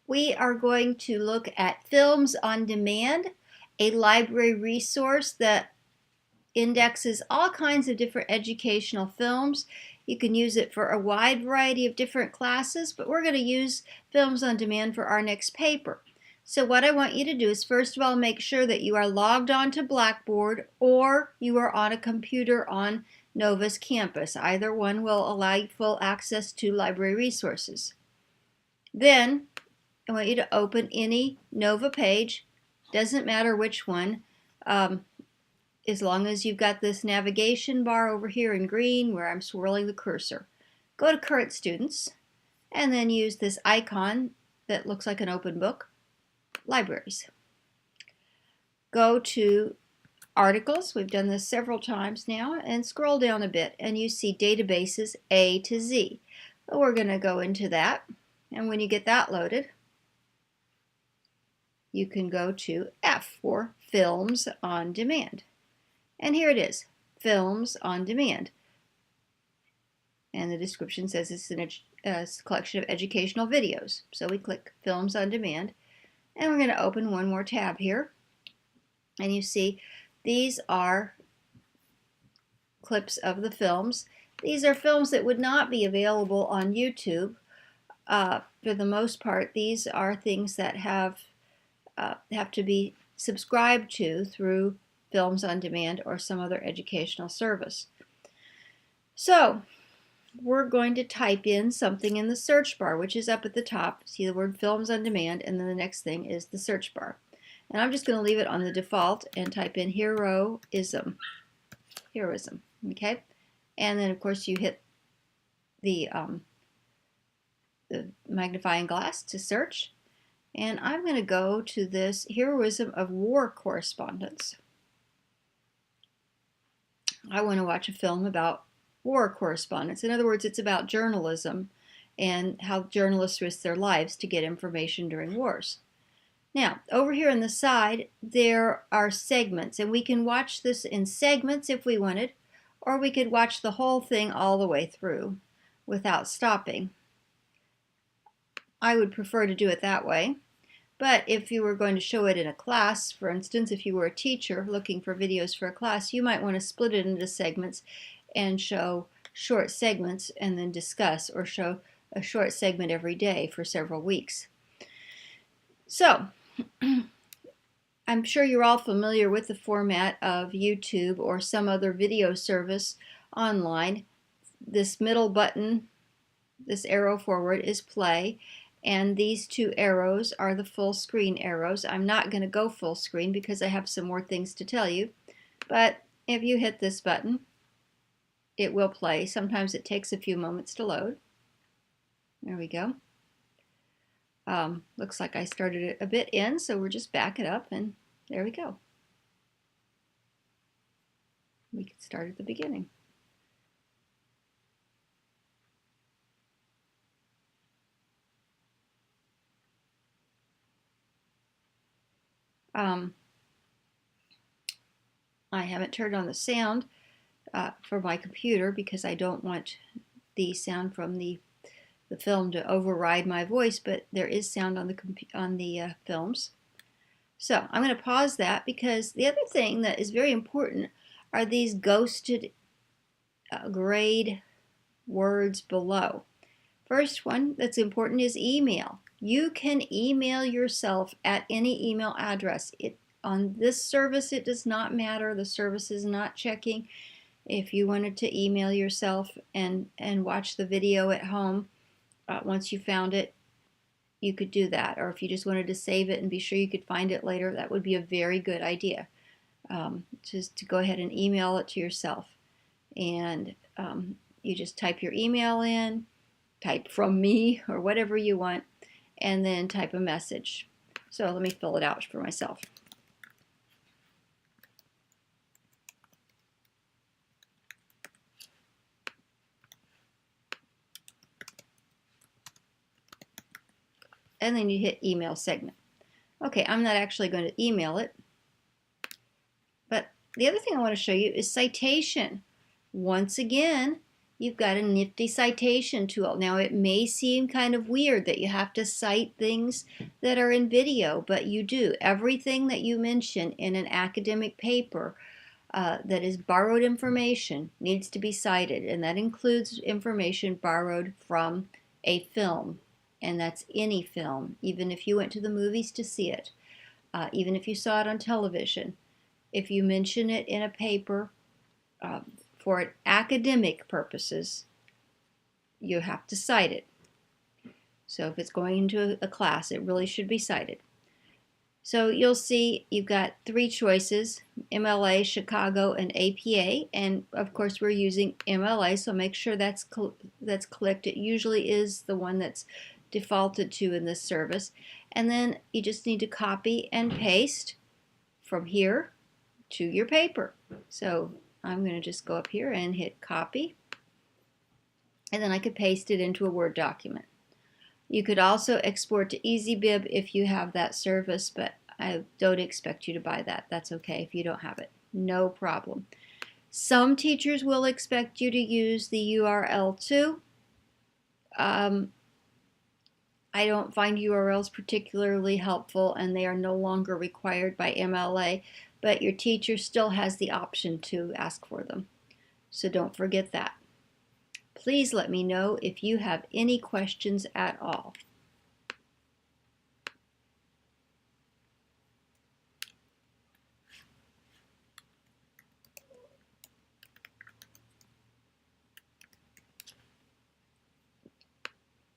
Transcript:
We are going to look at Films on Demand, a library resource that indexes all kinds of different educational films. You can use it for a wide variety of different classes, but we're going to use Films on Demand for our next paper. So what I want you to do is first of all make sure that you are logged on to Blackboard or you are on a computer on Nova's campus. Either one will allow you full access to library resources. Then I want you to open any Nova page, doesn't matter which one, as long as you've got this navigation bar over here in green where I'm swirling the cursor. Go to Current Students and then use this icon that looks like an open book, Libraries. Go to Articles, we've done this several times now, and scroll down a bit and you see Databases A to Z. So we're going to go into that, and when you get that loaded, you can go to F for Films on Demand. And here it is, Films on Demand. And the description says it's a collection of educational videos. So we click Films on Demand, and we're going to open one more tab here. And you see these are clips of the films. These are films that would not be available on YouTube. For the most part, these are things that have to be subscribed to through Films on Demand or some other educational service. So we're going to type in something in the search bar, which is up at the top. See the word Films on Demand, and then the next thing is the search bar. And I'm just going to leave it on the default and type in heroism. Okay? And then of course you hit the magnifying glass to search. And I'm going to go to this Heroism of War Correspondence. I want to watch a film about war correspondence. In other words, it's about journalism and how journalists risk their lives to get information during wars. Now, over here on the side, there are segments, and we can watch this in segments if we wanted, or we could watch the whole thing all the way through without stopping. I would prefer to do it that way. But if you were going to show it in a class, for instance, if you were a teacher looking for videos for a class, you might want to split it into segments and show short segments and then discuss, or show a short segment every day for several weeks. So, I'm sure you're all familiar with the format of YouTube or some other video service online. This middle button, this arrow forward, is play. And these two arrows are the full screen arrows. I'm not going to go full screen because I have some more things to tell you. But if you hit this button, it will play. Sometimes it takes a few moments to load. There we go. Looks like I started it a bit in, so we'll just back it up, and there we go. We can start at the beginning. I haven't turned on the sound for my computer because I don't want the sound from the film to override my voice, but there is sound on the films. So I'm going to pause that because the other thing that is very important are these ghosted grayed words below. First one that's important is email. You can email yourself at any email address. On this service, it does not matter. The service is not checking. If you wanted to email yourself and watch the video at home, once you found it, you could do that. Or if you just wanted to save it and be sure you could find it later, that would be a very good idea. Just to go ahead and email it to yourself. And you just type your email in, type from me or whatever you want, and then type a message. So let me fill it out for myself. And then you hit email segment. Okay, I'm not actually going to email it. But the other thing I want to show you is citation. Once again, you've got a nifty citation tool. Now, it may seem kind of weird that you have to cite things that are in video, but you do. Everything that you mention in an academic paper that is borrowed information needs to be cited, and that includes information borrowed from a film, and that's any film, even if you went to the movies to see it, even if you saw it on television. If you mention it in a paper for academic purposes, you have to cite it. So if it's going into a class, it really should be cited. So you'll see you've got three choices: MLA, Chicago, and APA. And of course we're using MLA, so make sure that's clicked. It usually is the one that's defaulted to in this service. And then you just need to copy and paste from here to your paper. So I'm going to just go up here and hit copy, and then I could paste it into a Word document. You could also export to EasyBib if you have that service, but I don't expect you to buy that. That's okay if you don't have it. No problem. Some teachers will expect you to use the URL too. I don't find URLs particularly helpful, and they are no longer required by MLA, but your teacher still has the option to ask for them. So don't forget that. Please let me know if you have any questions at all.